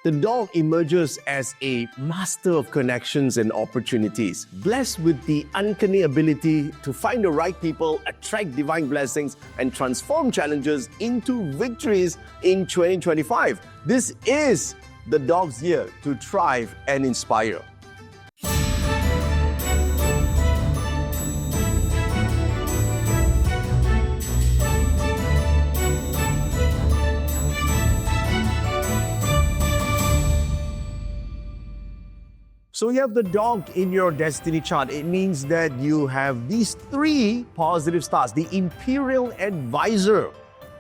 The dog emerges as a master of connections and opportunities, blessed with the uncanny ability to find the right people, attract divine blessings, and transform challenges into victories in 2025. This is the dog's year to thrive and inspire. So you have the dog in your destiny chart. It means that you have these three positive stars. The Imperial Advisor.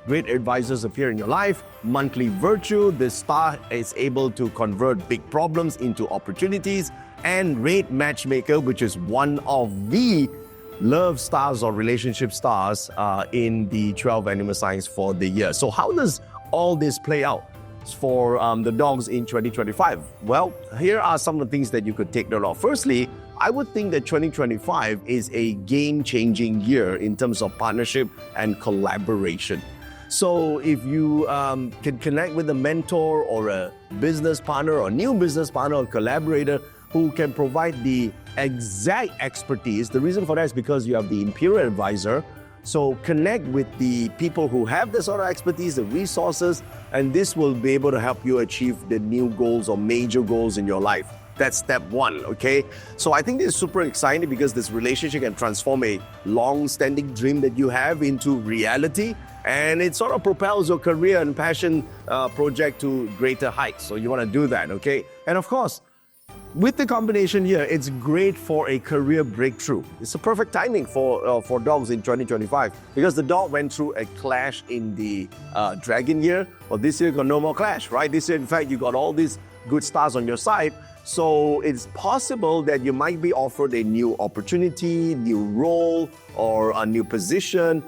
Great advisors appear in your life. Monthly virtue. This star is able to convert big problems into opportunities. And Great Matchmaker, which is one of the love stars or relationship stars in the 12 animal signs for the year. So how does all this play out for the dogs in 2025? Well, here are some of the things that you could take note of. Firstly, I would think that 2025 is a game-changing year in terms of partnership and collaboration. So if you can connect with a mentor or a business partner or new business partner or collaborator who can provide the exact expertise, the reason for that is because you have the Imperial Advisor. So connect with the people who have this sort of expertise, the resources, and this will be able to help you achieve the new goals or major goals in your life. That's step one, okay? So I think this is super exciting because this relationship can transform a long-standing dream that you have into reality, and it sort of propels your career and passion project to greater heights. So you want to do that, okay? And of course, with the combination here, it's great for a career breakthrough. It's a perfect timing for dogs in 2025 because the dog went through a clash in the dragon year. Well, this year got no more clash, right? This year, in fact, you got all these good stars on your side. So it's possible that you might be offered a new opportunity, new role, or a new position.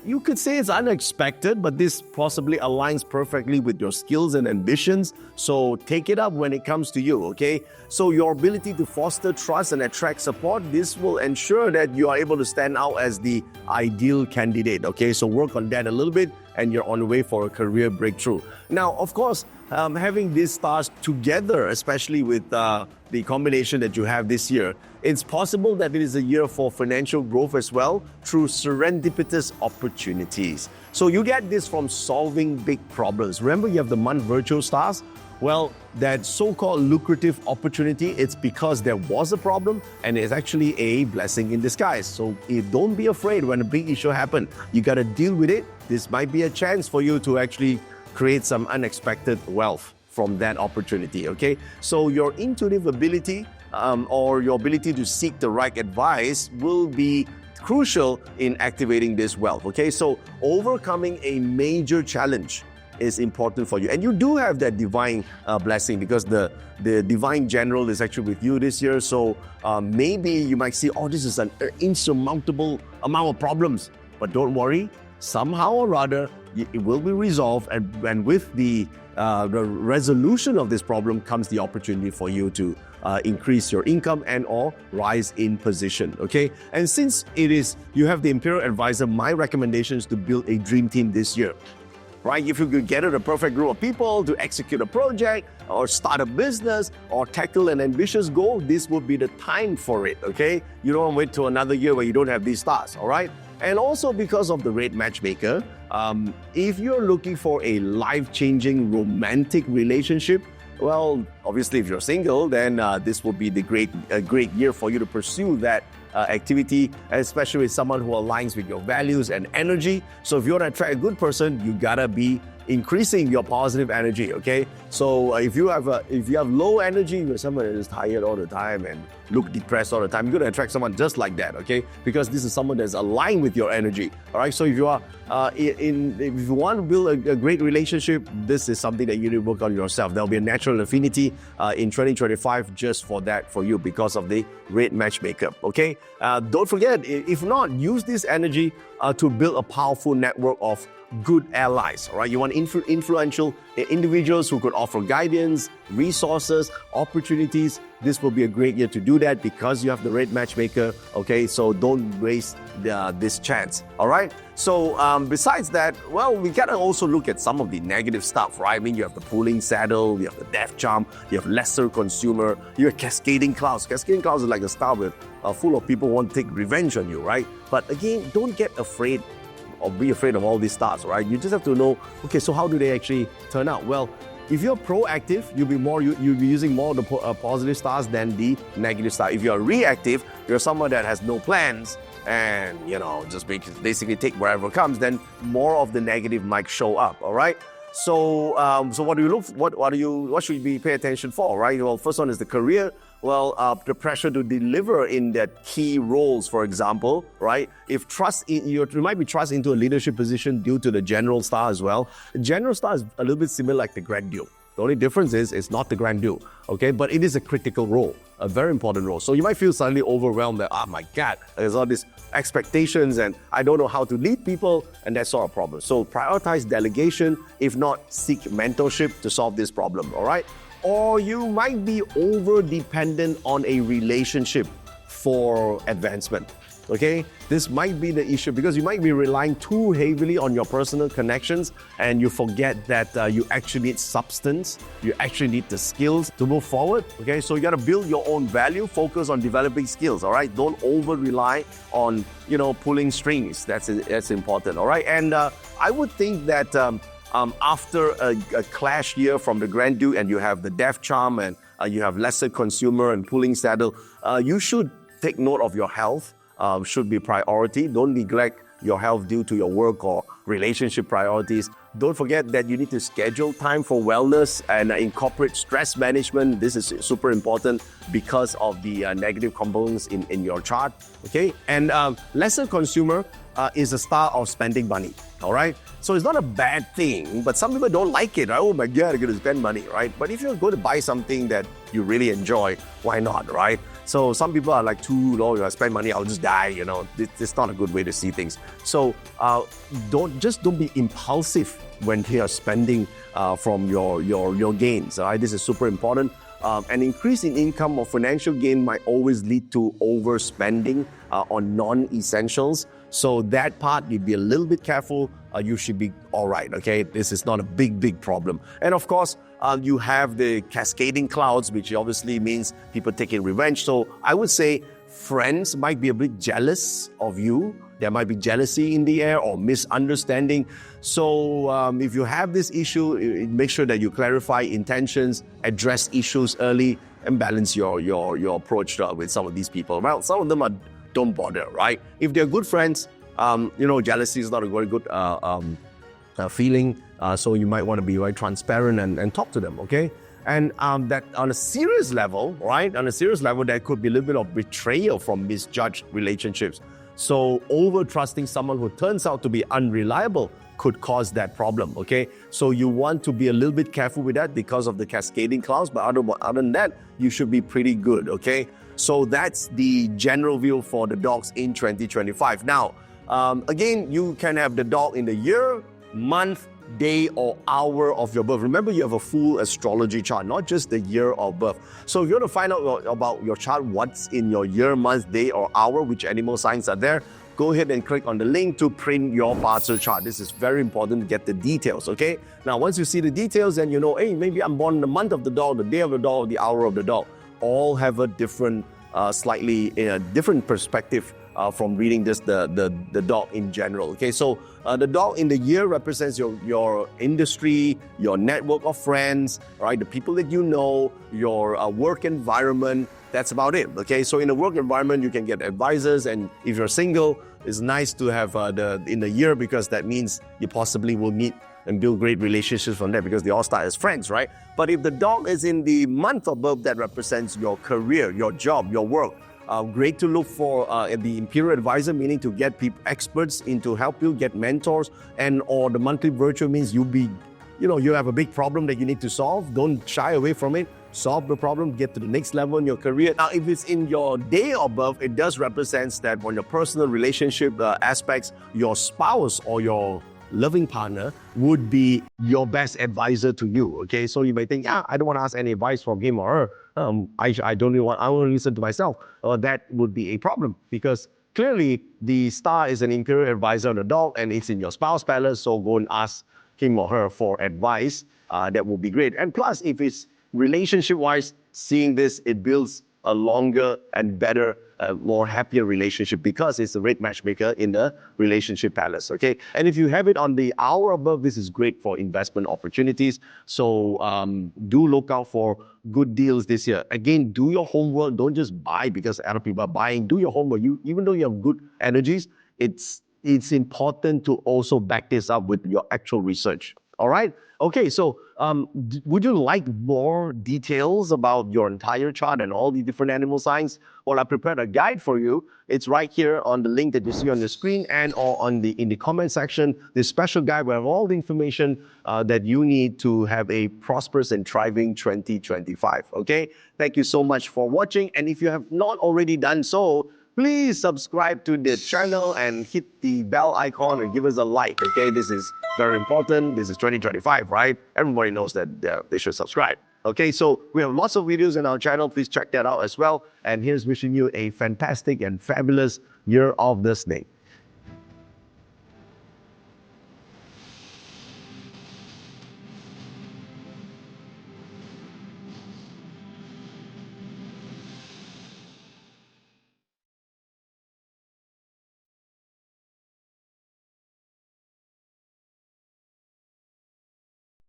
You could say it's unexpected, but this possibly aligns perfectly with your skills and ambitions. So take it up when it comes to you, okay? So your ability to foster trust and attract support, this will ensure that you are able to stand out as the ideal candidate, okay? So work on that a little bit and you're on the way for a career breakthrough. Now, of course, having these stars together, especially with the combination that you have this year, it's possible that it is a year for financial growth as well through serendipitous opportunities. So you get this from solving big problems. Remember, you have the month virtual stars? Well, that so-called lucrative opportunity, it's because there was a problem and it's actually a blessing in disguise. So don't be afraid when a big issue happens. You got to deal with it. This might be a chance for you to actually create some unexpected wealth from that opportunity, okay? So your intuitive ability or your ability to seek the right advice will be crucial in activating this wealth, okay? So overcoming a major challenge is important for you. And you do have that divine blessing because the divine general is actually with you this year. So maybe you might see, oh, this is an insurmountable amount of problems. But don't worry, somehow or other, it will be resolved. And with the resolution of this problem comes the opportunity for you to increase your income and or rise in position, okay? And since you have the Imperial Advisor, my recommendation is to build a dream team this year. Right? If you could gather the perfect group of people to execute a project or start a business or tackle an ambitious goal, this would be the time for it, okay? You don't wait till another year where you don't have these stars, all right? And also because of the Great Matchmaker, if you're looking for a life-changing romantic relationship, well, obviously if you're single, then this will be a great year for you to pursue that activity, especially with someone who aligns with your values and energy. So if you want to attract a good person, you gotta be increasing your positive energy, okay? So if you have low energy, you're someone that is tired all the time and look depressed all the time, you're going to attract someone just like that, okay? Because this is someone that's aligned with your energy, all right? So if you are if you want to build a great relationship, this is something that you need to work on yourself. There'll be a natural affinity in 2025 just for that for you because of the Great Matchmaker, okay? Don't forget, if not, use this energy to build a powerful network of good allies, all right? You want influential individuals who could offer guidance, resources, opportunities. This will be a great year to do that because you have the red matchmaker, okay? So don't waste this chance, all right? So besides that, well, we gotta also look at some of the negative stuff, right? I mean, you have the pulling saddle, you have the death charm, you have lesser consumer, you have cascading clouds. Cascading clouds is like a star with full of people want to take revenge on you, right? But again, don't get afraid or be afraid of all these stars, right? You just have to know, okay, so how do they actually turn out? Well, if you're proactive, you'll be using more of the positive stars than the negative star. If you're reactive, you're someone that has no plans and just basically take wherever comes, then more of the negative might show up. All right. So what do you look? What should you pay attention for? Right. Well, first one is the career. Well, the pressure to deliver in that key roles, for example, right? If you might be thrust into a leadership position due to the general star as well. The general star is a little bit similar like the Grand Duke. The only difference is it's not the Grand Duke, okay? But it is a critical role, a very important role. So you might feel suddenly overwhelmed that, oh my God, there's all these expectations and I don't know how to lead people, and that's sort of a problem. So prioritize delegation, if not seek mentorship to solve this problem, all right? Or you might be over-dependent on a relationship for advancement, okay? This might be the issue because you might be relying too heavily on your personal connections and you forget that you actually need substance, you actually need the skills to move forward, okay? So you gotta build your own value, focus on developing skills, all right? Don't over-rely on, pulling strings. That's important, all right? And I would think that after a clash year from the Grand Duke and you have the Death Charm and you have lesser consumer and pulling saddle, you should take note of your health, should be a priority. Don't neglect your health due to your work or relationship priorities. Don't forget that you need to schedule time for wellness and incorporate stress management. This is super important because of the negative components in your chart, okay? And lesser consumer is a star of spending money, all right? So it's not a bad thing, but some people don't like it, right? Oh my God, I'm going to spend money, right? But if you're going to buy something that you really enjoy, why not, right? So some people are like, I spend money, I'll just die, It's not a good way to see things. So don't be impulsive when you're spending from your gains, all right? This is super important. An increase in income or financial gain might always lead to overspending on non-essentials. So that part, you'd be a little bit careful. You should be all right, okay? This is not a big problem. And of course, you have the cascading clouds, which obviously means people taking revenge. So I would say friends might be a bit jealous of you. There might be jealousy in the air or misunderstanding. So if you have this issue, make sure that you clarify intentions, address issues early, and balance your approach with some of these people. Well, some of them don't bother, right? If they're good friends, jealousy is not a very good feeling. So you might want to be very transparent and talk to them, okay? And that on a serious level, right? On a serious level, there could be a little bit of betrayal from misjudged relationships. So over-trusting someone who turns out to be unreliable could cause that problem, okay? So you want to be a little bit careful with that because of the cascading clouds, but other than that, you should be pretty good, okay? So that's the general view for the dogs in 2025. Now, again, you can have the dog in the year, month, day, or hour of your birth. Remember, you have a full astrology chart, not just the year of birth. So if you want to find out about your chart, what's in your year, month, day, or hour, which animal signs are there, go ahead and click on the link to print your parcel chart. This is very important to get the details, okay? Now, once you see the details, then you know, hey, maybe I'm born in the month of the dog, the day of the dog, the hour of the dog. All have a different, slightly different perspective from reading this, the dog in general. Okay, so the dog in the year represents your industry, your network of friends, right? The people that you know, your work environment. That's about it. Okay, so in a work environment, you can get advisors, and if you're single, it's nice to have in the year because that means you possibly will meet and build great relationships from there because they all start as friends, right? But if the dog is in the month of birth, that represents your career, your job, your work. Great to look for the Imperial advisor, meaning to get experts in to help you get mentors, or the monthly virtue means you have a big problem that you need to solve. Don't shy away from it. Solve the problem, get to the next level in your career. Now, if it's in your day of birth, it does represent that on your personal relationship aspects, your spouse or your loving partner would be your best advisor to you. Okay, so you may think, yeah, I don't want to ask any advice from him or her. I don't really want. I want to listen to myself. That would be a problem because clearly the star is an Imperial advisor on the dog, and it's in your spouse palace. So go and ask him or her for advice. That would be great. And plus, if it's relationship-wise, seeing this, it builds a longer and better, more happier relationship because it's a red matchmaker in the relationship palace. Okay, and if you have it on the hour above, this is great for investment opportunities. So do look out for good deals this year. Again, do your homework. Don't just buy because other people are buying. Do your homework. Even though you have good energies, it's important to also back this up with your actual research. All right. Okay. So, would you like more details about your entire chart and all the different animal signs? Well, I prepared a guide for you. It's right here on the link that you see on the screen and or on the in the comment section. This special guide will have all the information that you need to have a prosperous and thriving 2025. Okay. Thank you so much for watching. And if you have not already done so, please subscribe to the channel and hit the bell icon and give us a like, okay? This is very important. This is 2025, right? Everybody knows that they should subscribe. Okay, so we have lots of videos on our channel. Please check that out as well. And here's wishing you a fantastic and fabulous year of the snake.